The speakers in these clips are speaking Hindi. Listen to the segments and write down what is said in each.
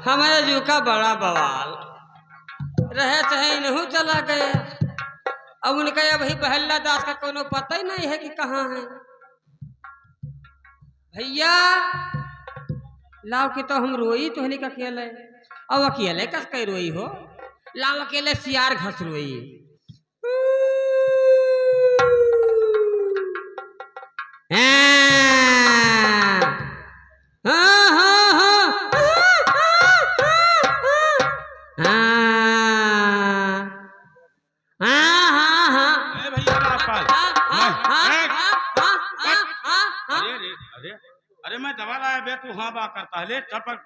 हमारे जू का बड़ा बवाल रहे चाहे इन्हू चला गए। अब उनका भाई बहल्ला दास का कोनो पता ही नहीं है कि कहाँ है। भैया लाव के तो हम रोई तो का अकेले, अब अकेले कस कई रोई हो। लाव अकेले सियार घस रोई। अरे मैं दवा लाया बे, तू हाँ बा करता है चपक।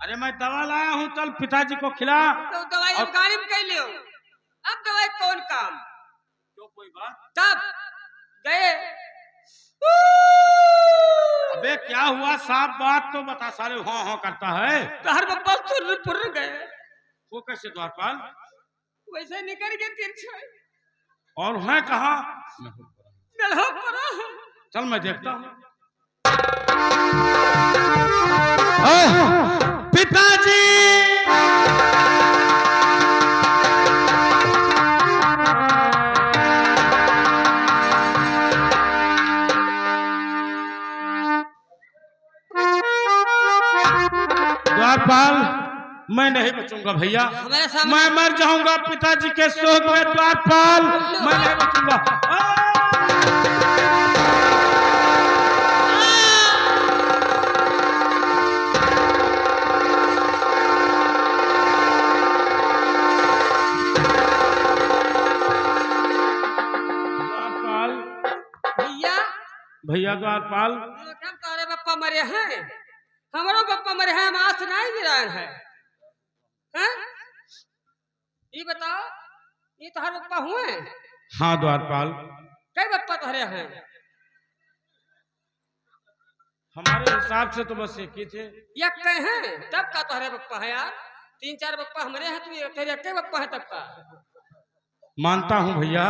अरे मैं दवा लाया हूँ, चल पिताजी को खिला। तो दवाई अब गाड़ी में कह लियो, अब दवाई कौन काम? क्यों कोई बात? तब गए। अबे क्या हुआ, साफ बात तो बता। सारे हाँ हाँ करता है। हर बप्पा सुर गए। वो कैसे द्वारपाल? वैसे निकल गए तिरछे। और है कहाँ? चल मैं देखता हूँ। पिताजी द्वारपाल, मैं नहीं बचूंगा भैया, मैं मर जाऊंगा पिताजी के शोक में। द्वारपाल मैं नहीं बचूंगा। भैया द्वारपाल, तारे बप्पा मरे हैं, हमारो बप्पा मरे हैं, हम आस नहीं गिराए हैं। ये बताओ, ये तो हर बप्पा हुए? हाँ द्वारपाल। कई बप्पा तोहरे हैं? हमारे हिसाब से तो बस एक ही थे। एक कई हैं, तब का तोहरे बप्पा है यार? 3-4 बप्पा हमारे हैं, तू एक बप्पा है तब का। मानता हूँ भैया,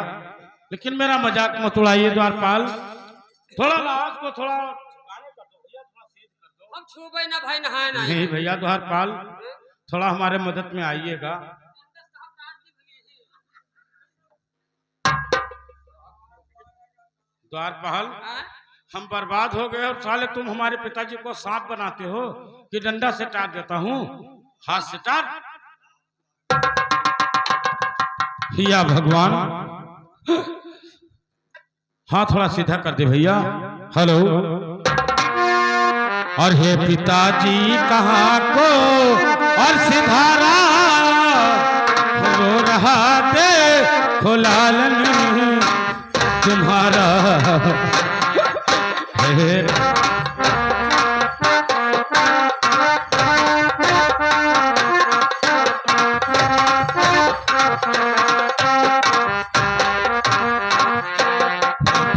लेकिन मेरा मजाक मत उड़ाइए द्वारपाल। थोड़ा लाश को थोड़ा हम छूबे ना भाई, नहाए ना। नहीं भैया द्वारपाल, थोड़ा हमारे मदद में आइएगा। द्वारपाल, हम बर्बाद हो गए और साले तुम हमारे पिताजी को सांप बनाते हो कि डंडा से काट देता हूँ, हाथ से काट। या भगवान, हाँ थोड़ा सीधा कर दे भैया। हेलो। और हे पिताजी कहाँ को और सिधारा हो रहा दे खुलालन तुम्हारा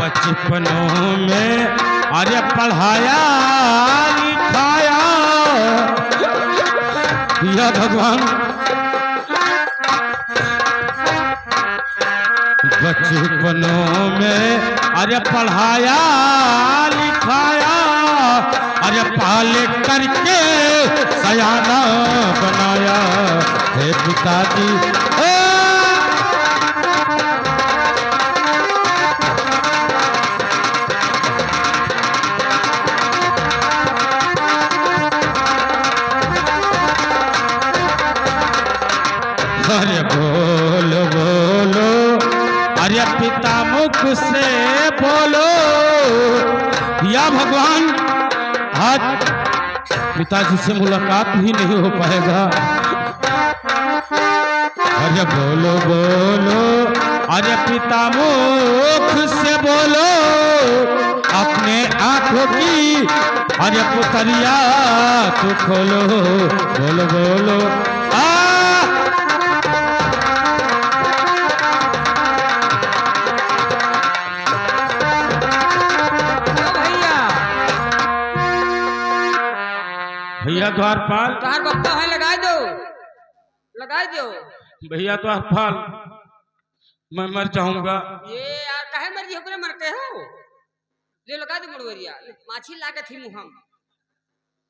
बचपनों में अरे पढ़ाया लिखाया या भगवान, बचपनों में अरे पढ़ाया लिखाया, अरे पाल करके सयाना बनाया। हे पिताजी अरे बोलो बोलो, अरे पिता मुख से बोलो या भगवान, आज पिताजी से मुलाकात भी नहीं हो पाएगा। अरे बोलो बोलो, अरे पिता मुख से बोलो, अपने आंखों की अरे पुतरिया तू खोलो। बोलो बोलो भैया द्वारपाल, तार बप्पा है, लगा दो भैया द्वारपाल, मैं मर जाऊंगा। ये यार काहे मर मरते हो? ले लगा दे मुड़वरिया, माछी लागे थी मुहम।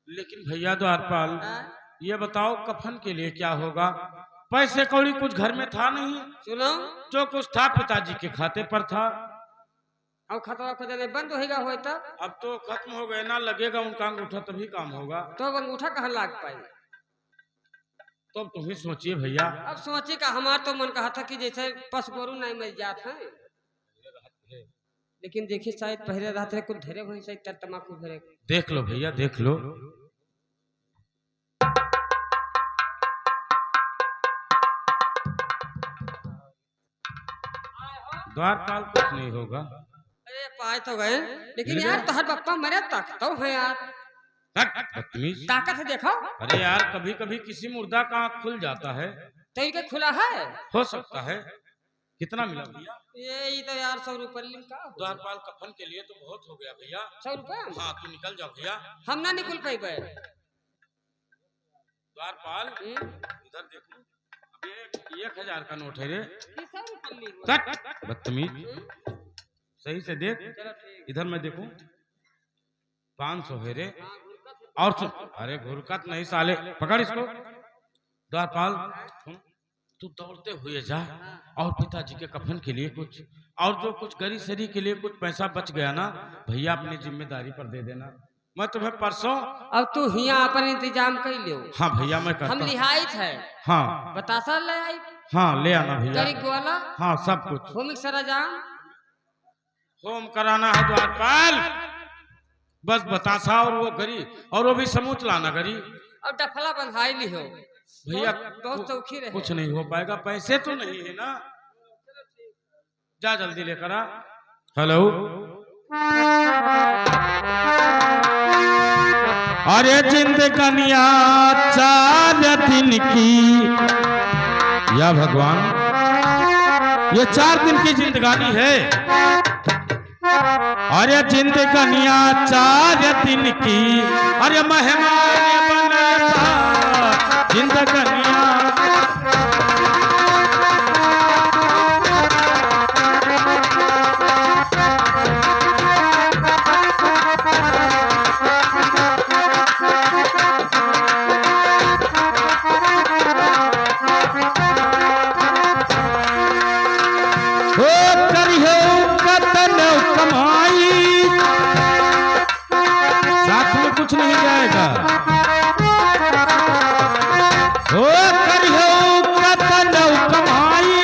लेकिन भैया द्वारपाल, हाँ? ये बताओ कफन के लिए क्या होगा? पैसे कौड़ी कुछ घर में था नहीं, सुनो, जो कुछ था पिताजी के खाते पर था। अब खतवा खोदने बंद होएगा होए तब अब तो खत्म हो गए ना, लगेगा उनका अंगूठा तभी काम होगा। तो अब अंगूठा कहाँ लाग पाई। तो अब तुम ही सोचिए भैया। अब सोचे का हमार तो मन कहा था कि जैसे पस गोरू नहीं मिल जात है, लेकिन देखिए शायद पहले रात कुछ धरे हुए शायद तर तमाकू धरे। देख लो भैया, देख लो। द्वारपाल कुछ नहीं होगा। अरे पाए तो गए, लेकिन मिल यार गए? तोहर पप्पा मरे ताकत है यार, बदतमीज। ताकत है देखो। अरे यार, कभी कभी किसी मुर्दा का आँख खुल जाता है। तो इनके खुला है, हो सकता है। कितना मिला भैया? ये तो यार 100 रुपये लिखा। द्वारपाल कफन के लिए तो बहुत हो गया भैया। 100 रुपये हाँ, तू निकल जाओ भैया। हम ना निकल पाई। द्वारपाल, इधर देखो, अब ये 1000 का नोट है रे। 100 रुपये ली। बदतमीज, सही से देख। चलो ठीक। इधर मैं देखूं, 500 है रे। और सुन, अरे घुरकत नहीं साले, पकड़ इसको। द्वारपाल सुन, तू दौड़ते हुए जा और पिताजी के कफन के लिए कुछ, और जो कुछ गरी सरी के लिए कुछ पैसा बच गया ना भैया, अपनी जिम्मेदारी पर दे देना। मैं तुम्हें परसों। अब तू हिया अपन इंतजाम कर लियो। हाँ भैया, मैं करता हम हूँ। लिहाइत है। हाँ बतासा ले आई, हाँ, ले आना भैया। गरीब वाला हाँ, सब कुछ होमिक सराजाम होम कराना है द्वारपाल। बस बतासा और वो गरी, और वो भी समूच लाना गरी। और डफला बंधाई ली हो भैया बहुत चौखी रहे। कुछ नहीं हो पाएगा, पैसे तो नहीं है ना। जा जल्दी लेकर आ। हेलो, अरे जिंदगानिया 4 दिन की, या भगवान, ये 4 दिन की जिंदगानी है। अरे जिंदगानिया 4 दिन की, अरे मेहमान बनता जिंदगानिया। कुछ नहीं जाएगा। ओ करियो कतन कमाई,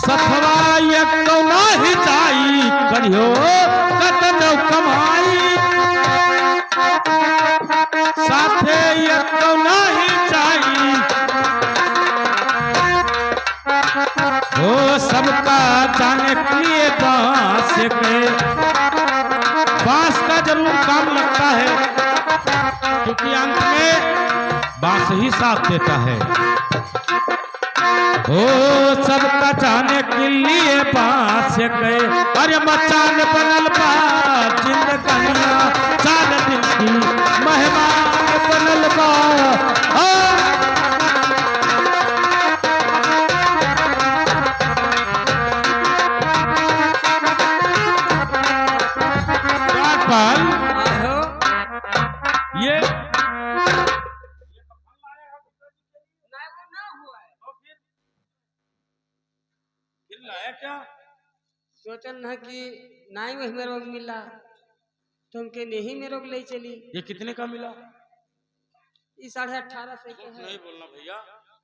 सथवा एक नहीं जाई। करियो कतन कमाई, साथे एक नहीं जाई। ओ सबका जाने के लिए बांस का जरूर काम लगता है, क्योंकि अंत में बांस ही साथ देता है। ओ सबका जाने के लिए बांस गए, अरे मचान बनल बा जिंदगानिया 4 दिन की, मेहमान बनल बा। ये लाया क्या? सोचन है कि नाई में हमें रोग मिला, तुमके नहीं में रोग ले चली। ये कितने का मिला? ये 18.5 के है। नहीं बोलना भैया,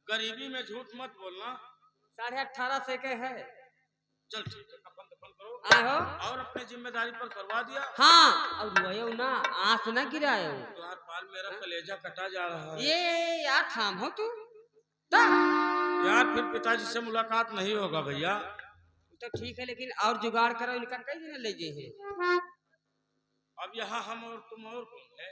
गरीबी में झूठ मत बोलना। 18.5 के है। चल ठीक है, कफन दफन करो आहो, और अपनी जिम्मेदारी पर करवा दिया। हाँ, और रोयो ना, आंख ना गिरायो। द्वारपाल, मेरा कलेजा कटा जा रहा है। ये यार थाम हो तू यार, फिर पिताजी से मुलाकात नहीं होगा भैया। तो ठीक है, लेकिन और जुगाड़ करो, इनका कई दिन ले जे है। अब यहाँ हम और तुम और कौन है?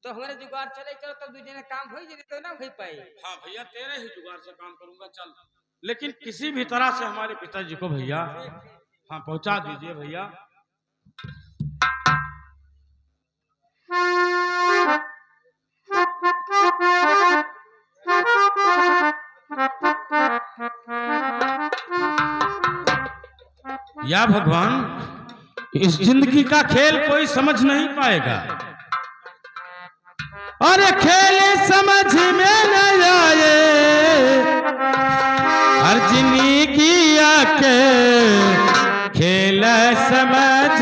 तो हमारे जुगाड़ चले चलो, तो दूसरे ने काम हो जाए तो ना हो पाए। हाँ भैया, तेरे ही जुगाड़ से काम करूंगा। चल, लेकिन किसी भी तरह से हमारे पिताजी को भैया हाँ पहुंचा दीजिए भैया। या भगवान, इस जिंदगी का खेल कोई समझ नहीं पाएगा। अरे खेले समझ में न आए हर जिंदगी आके खेल समझ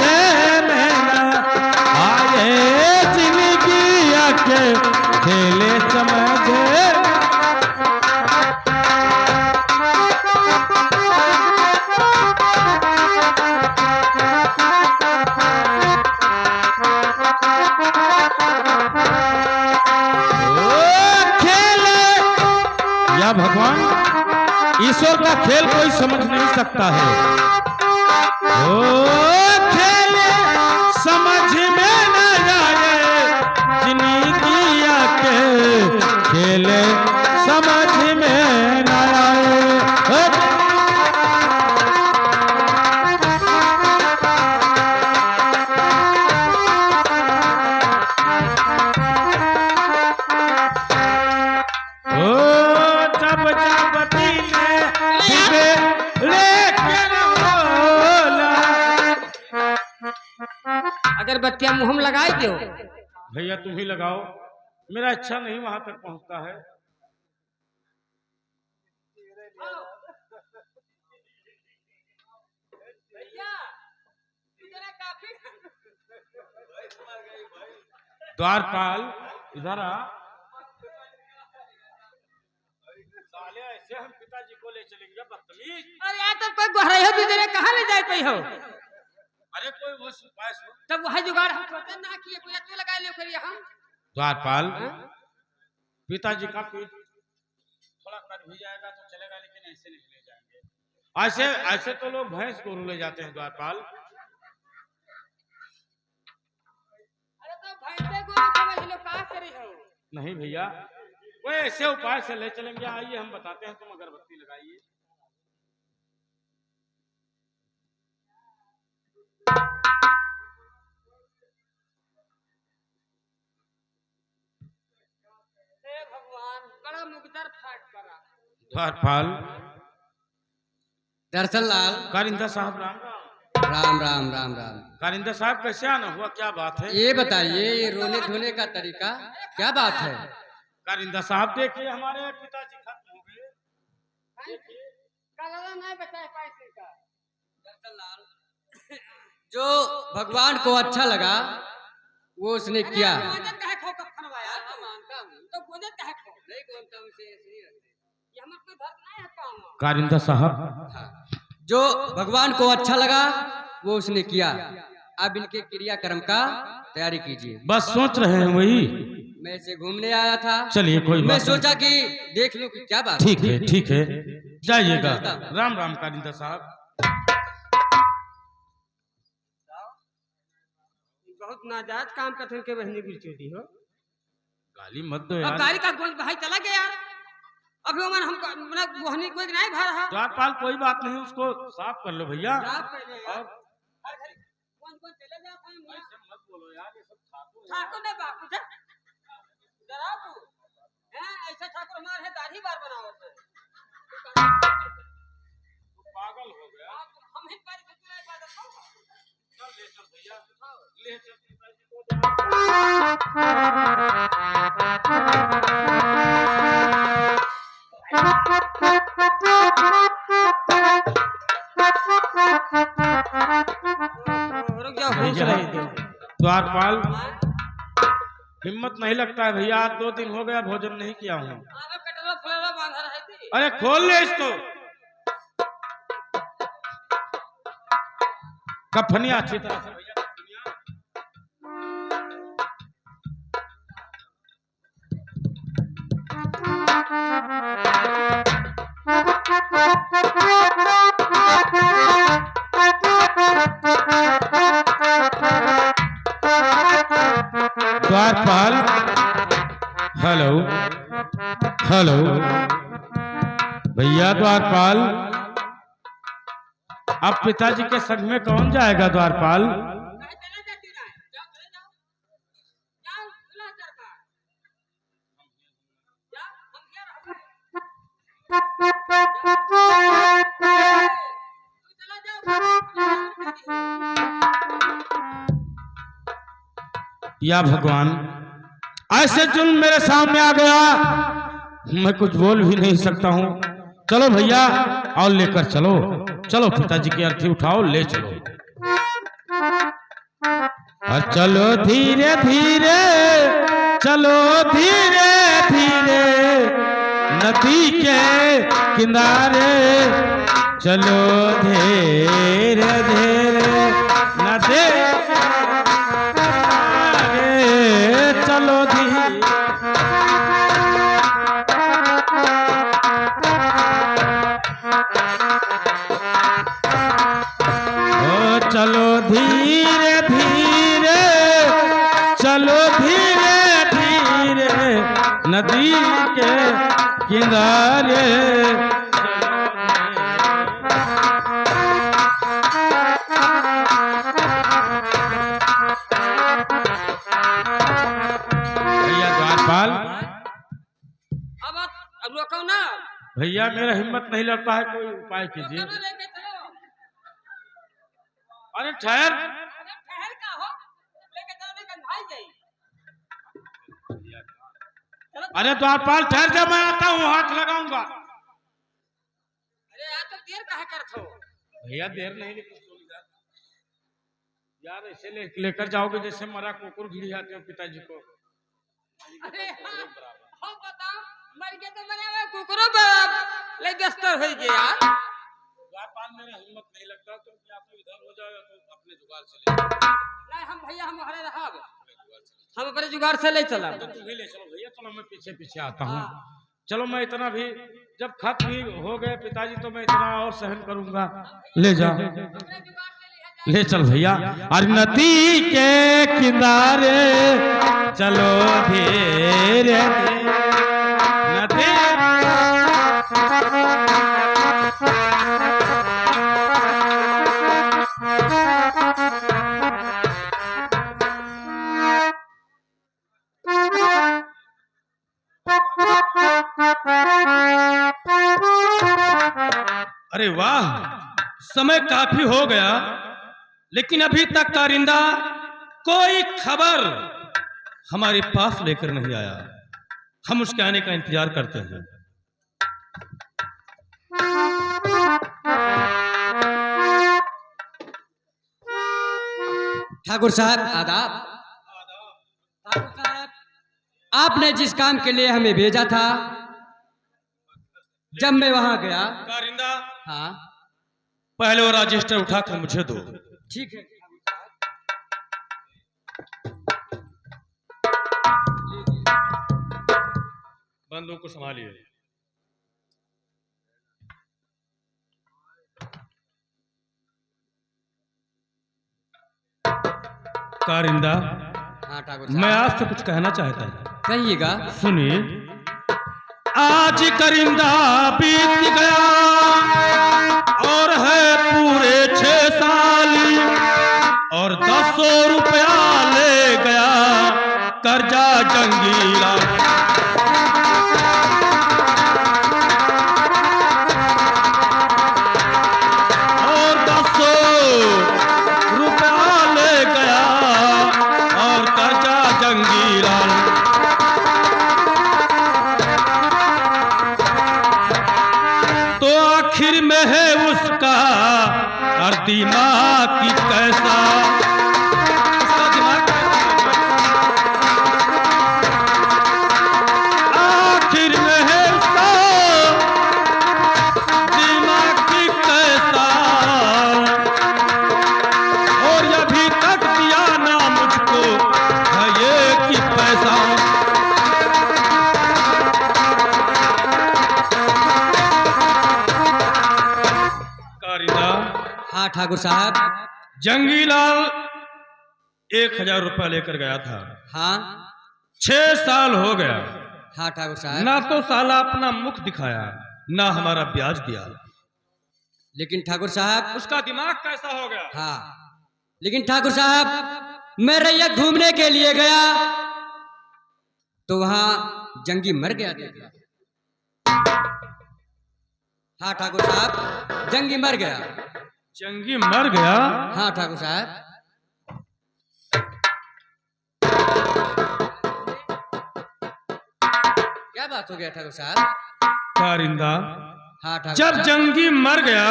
में न आए जिंदगी आके खेले समझ भगवान ईश्वर का खेल कोई समझ नहीं सकता है। ओ खेल समझ में न आए जिंदगी आके खेल समझ में न आए। अगरबत्तियां मुंह में लगाई दो भैया, तुम ही लगाओ, मेरा इच्छा नहीं वहां तक पहुंचता है। द्वारपाल इधर आ। साले ऐसे हम पिताजी को ले चलेंगे बदतमीज। अरे यार तब कोई गोहरा हो तुझे कहां ले जाए कोई हो? अरे कोई वो उपाय सो तब वह जुगाड़ हम सोचे ना किए कोई तो लगा ले करिए हम। द्वारपाल पिताजी का पेट थोड़ा कट भी जाएगा तो चलेगा, लेकिन ऐसे नहीं ले जाएंगे। ऐसे ऐसे तो लोग भैंस को ले जाते हैं द्वारपाल। अरे तो भैंसे को समझ लो का करी हो। नहीं भैया, कोई ऐसे उपाय से ले चलेंगे। आइए हम बताते हैं, तुम अगरबत्ती लगाइए। बड़ा मुकद्दर फाट पड़ा। द्वारपाल दरअसल लाल कारिंदा साहब राम राम राम राम राम। कारिंदा साहब कैसे आना हुआ, क्या बात है? ये बताइए, ये रोने धोने का तरीका क्या बात है? कारिंदा साहब देखिए, हमारे पिताजी खत्म हो गए। कलरा नहीं बचा है पैसे का। दरअसल लाल जो भगवान को अच्छा लगा वो उसने किया। कारिंदा साहब जो भगवान को अच्छा लगा वो उसने किया। अब इनके क्रियाक्रम का तैयारी कीजिए। बस सोच रहे हैं वही। मैं इसे घूमने आया था। चलिए कोई मैं बात सोचा कि देख लूं कि क्या बात। ठीक है ठीक है, जाइएगा। राम राम कारिंदा साहब। बहुत नाजायज काम करते हैं के बहनी की चोरी हो। गाली मत दो अब गाड़ी का गोल भाई चला गया यार। अभी मन हम गोहनी कोई नहीं भर रहा। द्वारपाल कोई बात नहीं, उसको साफ कर लो भैया। और कौन चले जाते हैं? मत बोलो यार, ये सब ठाकुर ने बापू जा जरा तू हैं ऐसा ठाकुर हमारे है दाढ़ी बार बनाओ से पागल हो गया। हम ही पर कितने इबादत हो। चल ले चल भैया, ले चल। द्वारपाल हिम्मत नहीं लगता है भैया, आज 2 दिन हो गया भोजन नहीं किया हूँ। अरे खोल ले इसको, कफनिया अच्छी तरह से भैया। द्वारपाल हेलो हेलो भैया। द्वारपाल अब पिताजी के संग में कौन जाएगा? द्वारपाल या भगवान, ऐसे जुल्म मेरे सामने आ गया, मैं कुछ बोल भी नहीं सकता हूँ। चलो भैया और लेकर चलो, चलो पिताजी की अर्थी उठाओ, ले चलो। और चलो धीरे धीरे, चलो धीरे धीरे नदी के किनारे, चलो धीरे धीरे नदी, चलो धीरे। चलो धीरे धीरे, चलो धीरे धीरे नदी के किनारे। भैया द्वारपाल, अब रोको ना। भैया मेरा हिम्मत नहीं लड़ता है, कोई उपाय कीजिए। लेके चलो। अरे ठहर, ठहर का हो, लेके चलो नहीं भाई जाई। अरे द्वारपाल ठहर जा, मैं आता हूँ, हाथ लगाऊंगा। अरे यार तो देर काहे करत हो? भैया देर नहीं, यार ऐसे लेकर जाओगे जैसे मरा कुकुर भिड़ी आते हो पिताजी को। अरे हम बताओ, मर गए तो मरे हुए कुकुरो ले दस्तर हो गए यार। द्वारपाल मेरा हिम्मत नहीं लगता, तुम या तो इधर हो जाओ या तो अपने जुगाड़ से ले जाओ। नहीं हम भैया हम हरे रहब, हम अपने जुगाड़ से ले चला। तो तुम भी ले चलो भैया, चलो मैं पीछे पीछे आता हूँ। चलो मैं इतना भी, जब खत भी हो गए पिताजी तो मैं इतना और सहन करूंगा। ले जाओ, ले चल भैया। और नदी के किनारे चलो धीरे नदी। अरे वाह, समय काफी हो गया लेकिन अभी तक कारिंदा कोई खबर हमारे पास लेकर नहीं आया। हम उसके आने का इंतजार करते हैं। ठाकुर साहब आदाब। ठाकुर साहब, आपने जिस काम के लिए हमें भेजा था, जब मैं वहां गया। कारिंदा, हाँ पहले वो रजिस्टर उठाकर मुझे दो। ठीक है। बंदूक को संभालिए। कारिंदा, हाँ ठाकुर मैं साहब, आज से कुछ कहना चाहता हूँ, कहिएगा। सुनिए। आज करिंदा बीत गया और है पूरे 6 साल, और 10 रुपया ले गया कर्जा जंगीला। और 10 रुपया ले गया और कर्जा जंगीला। तो आखिर में है उसका और दिमाग की कैसा, उसका दिमाग आखिर में है उसका दिमाग की कैसा, और अभी तक दिया ना मुझको है ये कि पैसा। हाँ ठाकुर साहब। जंगीलाल 1000 रुपया लेकर गया था। हाँ 6 साल हो गया, हाँ ठाकुर साहब। ना तो साला अपना मुख दिखाया ना हमारा ब्याज दिया। लेकिन ठाकुर साहब, उसका दिमाग कैसा हो गया? हाँ लेकिन ठाकुर साहब, मैं रैयत घूमने के लिए गया तो वहां जंगी मर गया देखा। हाँ ठाकुर साहब, जंगी मर गया। जंगी मर गया? हाँ ठाकुर साहब। क्या बात हो गया ठाकुर साहब? कारिंदा, हाँ ठाकुर जब साहब। जंगी मर गया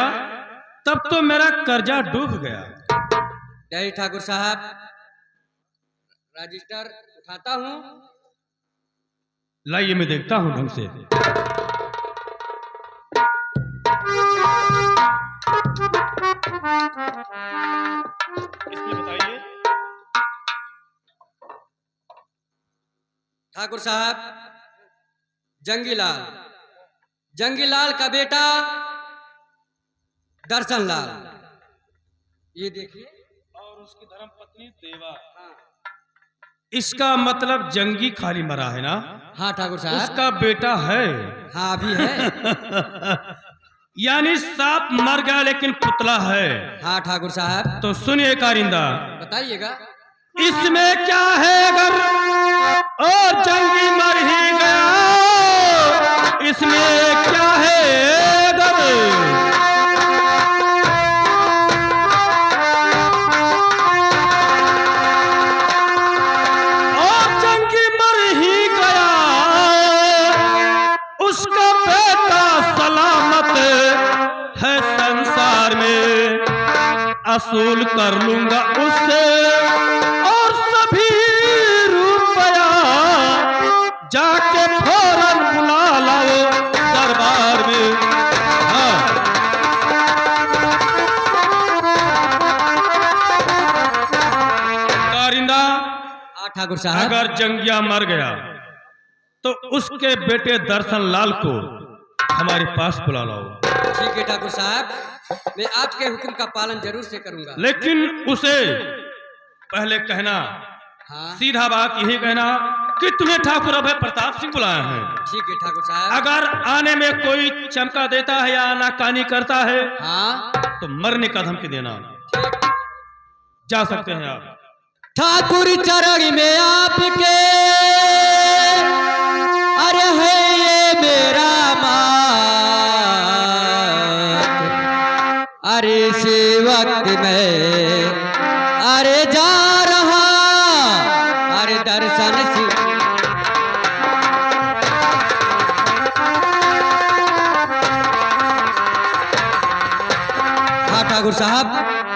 तब तो मेरा कर्जा डूब गया। नहीं ठाकुर साहब, रजिस्टर उठाता हूँ। लाइए मैं देखता हूं ढंग से। इसमें बताइए। ठाकुर साहब, जंगीलाल, जंगीलाल का बेटा दर्शनलाल, ये देखिए। और उसकी धर्मपत्नी देवा। इसका मतलब जंगी खाली मरा है ना? हाँ ठाकुर साहब। उसका बेटा है। हाँ अभी है। यानी सांप मर गया लेकिन पुतला है। हाँ ठाकुर साहब। तो सुनिए कारिंदा, बताइएगा। इसमें क्या है अगर और जंगी मर ही गया, इसमें क्या है अगर और जंगी मर ही गया, उसका बेटा सलामत है संसार में, असूल कर लूंगा उससे और सभी रुपया, जाके फौरन बुला लाओ दरबार में। हाँ। कारिंदा, हाँ ठाकुर साहब। अगर जंगिया मर गया तो उसके बेटे दर्शन लाल को हमारे पास बुला लाओ। ठीक है ठाकुर साहब, मैं आपके हुक्म का पालन जरूर से करूंगा। लेकिन उसे पहले कहना, हाँ सीधा बात यही कहना कि तुम्हें ठाकुर अभय प्रताप सिंह बुलाया है। ठीक है ठाकुर साहब। अगर आने में कोई चमका देता है या आनाकानी करता है हाँ तो मरने का धमकी देना। जा सकते हैं आप। ठाकुर चरण में आपके, अरे है ये मेरा मात, अरे इसी वक्त में अरे जा रहा, अरे दर्शन से। हाँ ठाकुर साहब,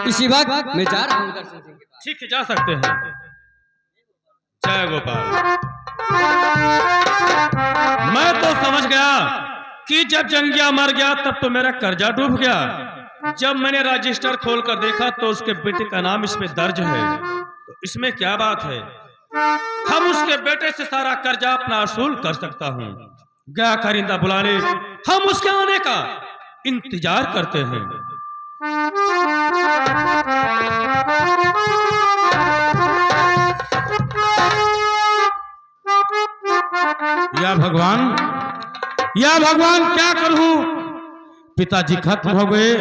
इसी वक्त मैं जा रहा हूँ दर्शन सिंह के पास। ठीक है, जा सकते हैं। जय गोपाल। मैं तो समझ गया कि जब जंगिया मर गया तब तो मेरा कर्जा डूब गया। जब मैंने रजिस्टर खोल कर देखा तो उसके बेटे का नाम इसमें दर्ज है। तो इसमें क्या बात है, हम उसके बेटे से सारा कर्जा अपना असूल कर सकता हूँ। गया कारिंदा बुलाने, हम उसके आने का इंतजार करते हैं। या भगवान क्या करूं, पिताजी खत्म हो गए,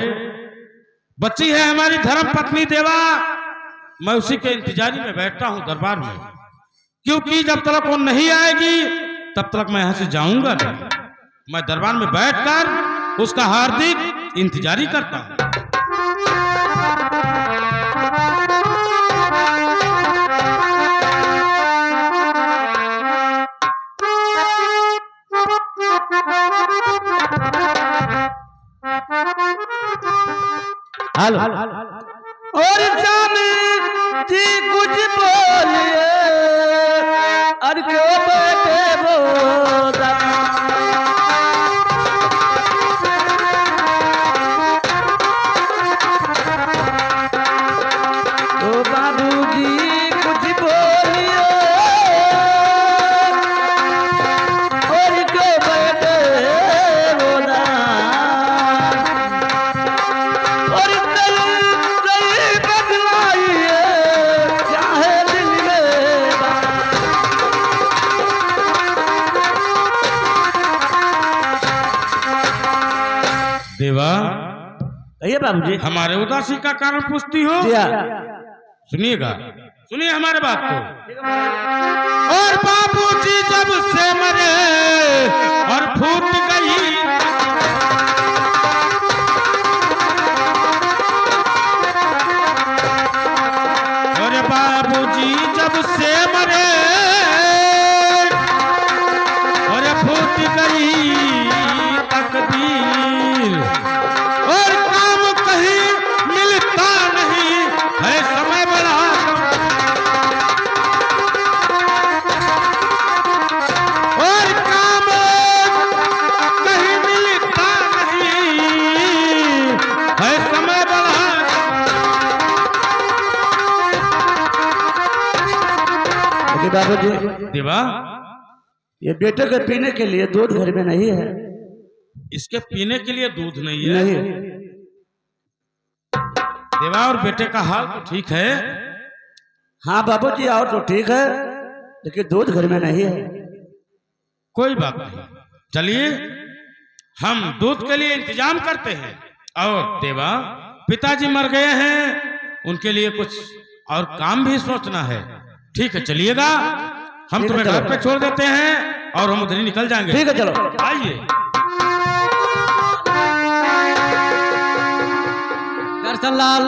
बच्ची है हमारी धर्म पत्नी देवा। मैं उसी के इंतजारी में बैठा हूं दरबार में, क्योंकि जब तक वो नहीं आएगी तब तक मैं यहां से जाऊंगा नहीं। मैं दरबार में बैठकर उसका हार्दिक इंतजारी करता हूं। और स्वामी जी कुछ बोलिए, अरे क्यों बैठे बोला, ओ बाबूजी कुछ बोलिए, और क्यों बैठे बोला, और देवा, कहिए बाबूजी। हमारे उदासी का कारण पूछती हो? सुनिएगा, सुनिए हमारे बात को। और बाबूजी जब से मरे और फूट गई, और बाबूजी जब से मरे और फूट बाबूजी, देवा ये बेटे के पीने के लिए दूध घर में नहीं है। इसके पीने के लिए दूध नहीं है? नहीं। देवा और बेटे का हाल तो ठीक है? हाँ बाबूजी, और तो ठीक है, लेकिन दूध घर में नहीं है। कोई बात नहीं, चलिए हम दूध के लिए इंतजाम करते हैं। और देवा, पिताजी मर गए हैं, उनके लिए कुछ और काम भी सोचना है। ठीक है, चलिएगा, हम ठीक है, तुम्हें घर चलो। पे छोड़ देते हैं और हम उधर ही निकल जाएंगे। ठीक है, चलो। आइए। दर्शन लाल,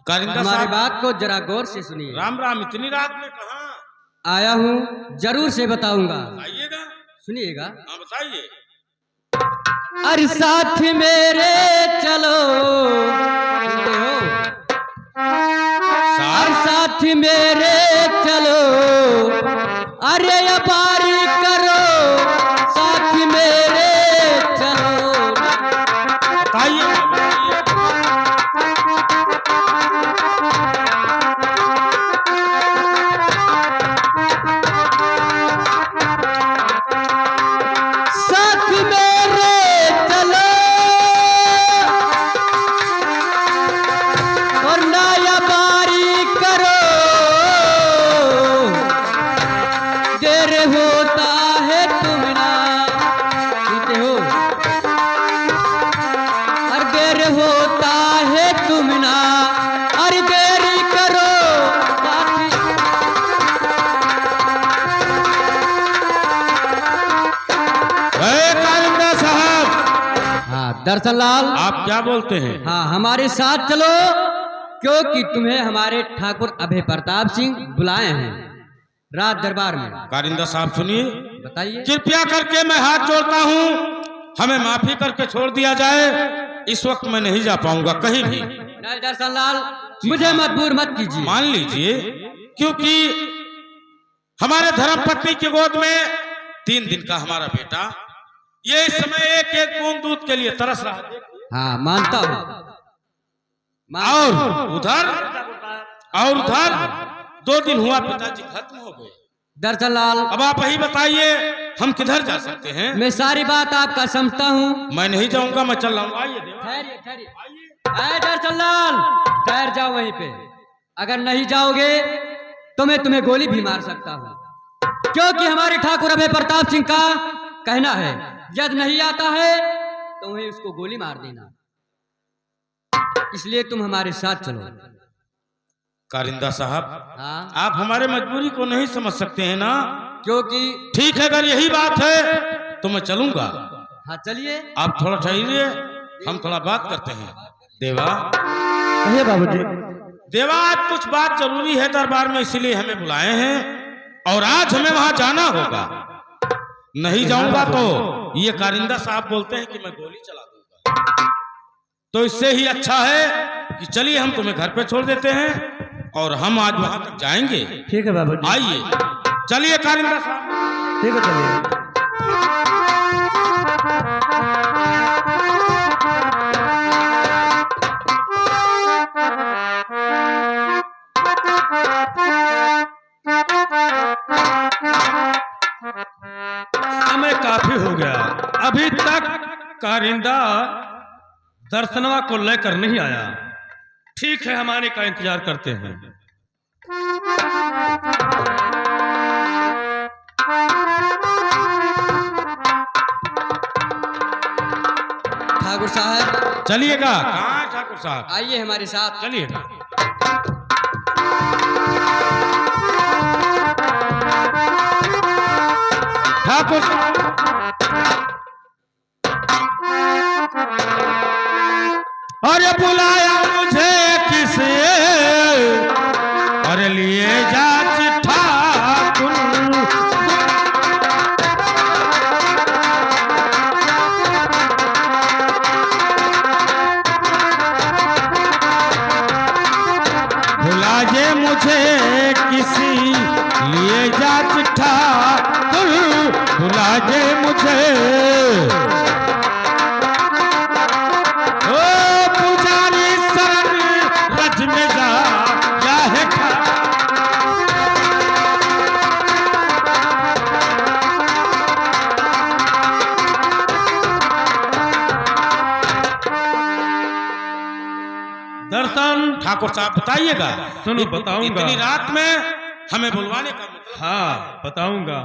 कारिंदा हमारी साहब, बात को जरा गौर से सुनिए। राम राम, इतनी रात में कहाँ आया हूँ, जरूर से बताऊंगा, आइएगा? सुनिएगा। हाँ, बताइए। अरे साथ मेरे चलो, सुनते हो? अरे साथ मेरे चलो, अरे या बारी करो, साथ मेरे चलो। बताइए, बताइए। साथ मेरे चलो, और नया बारी करो, देर होता है तुम ना, सुनते हो? और देर होता है तुम ना, और देरी करो साथी। कारिंदा साहब, हाँ दर्शन लाल, आप क्या बोलते हैं? हाँ हमारे साथ चलो, क्योंकि तुम्हें हमारे ठाकुर अभय प्रताप सिंह बुलाए हैं रात दरबार में। कारिंदा साहब सुनिए, बताइए। कृपया करके मैं हाथ जोड़ता हूँ, हमें माफी करके छोड़ दिया जाए। इस वक्त मैं नहीं जा पाऊंगा कहीं भी। नहीं दर्शन लाल, मुझे मजबूर मत कीजिए। मान लीजिए, क्योंकि हमारे धर्मपत्नी की गोद में 3 दिन का हमारा बेटा, ये इस समय एक एक बूंद दूध के लिए तरस रहा है। हाँ मानता हूँ। और उधर 2 दिन हुआ पिताजी खत्म हो गए। दर्शन लाल, अब आप ही बताइए, हम किधर जा सकते हैं? मैं सारी बात आपका समझता हूँ। मैं नहीं जाऊंगा, मैं चल रहा हूँ। आइए देवा। ठहरिए ठहरिए, अरे दर्शन लाल, ठहर जाओ वहीं पे। अगर नहीं जाओगे तो मैं तुम्हें गोली भी मार सकता हूँ, क्योंकि हमारे ठाकुर अभय प्रताप सिंह का कहना है, जब नहीं आता है तो वहीं उसको गोली मार देना। इसलिए तुम हमारे साथ चलो। कारिंदा साहब, हाँ, आप हमारे मजबूरी को नहीं समझ सकते हैं ना? क्योंकि ठीक है, अगर यही बात है तो मैं चलूंगा। हाँ चलिए। आप थोड़ा ठहरिए, हम थोड़ा बात करते हैं। देवा, कहिए बाबूजी। देवा, आज कुछ बात जरूरी है दरबार में, इसीलिए हमें बुलाए हैं और आज हमें वहां जाना होगा। नहीं जाऊंगा तो ये कारिंदा साहब बोलते हैं कि मैं गोली चला दूंगा। तो इससे ही अच्छा है कि चलिए हम तुम्हें घर पे छोड़ देते हैं और हम आज वहां तक जाएंगे। ठीक है बाबूजी। आइए, चलिए कारिंदा साहब। ठीक है, चलिए। समय काफी हो गया, अभी तक कारिंदा दर्शनवा को लेकर नहीं आया। ठीक है, हम आने का इंतजार करते हैं। ठाकुर साहब, चलिएगा। कहाँ ठाकुर साहब? आइए हमारे साथ। चलिएगा। ठाकुर अरे बुलाया मुझे किसे, अरे लिए जा ठाकुर। बुला जे मुझे किसी लिए जा ठाकुर, बुला जे मुझे। ओ पुजारी शरण रज में जा है ठाकुर साहब बताइएगा। सुनो, बताऊंगा। इतनी रात में हमें बुलवाने का। हाँ बताऊंगा।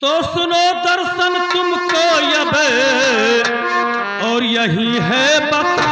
तो सुनो दर्शन तुमको अब और यही है बता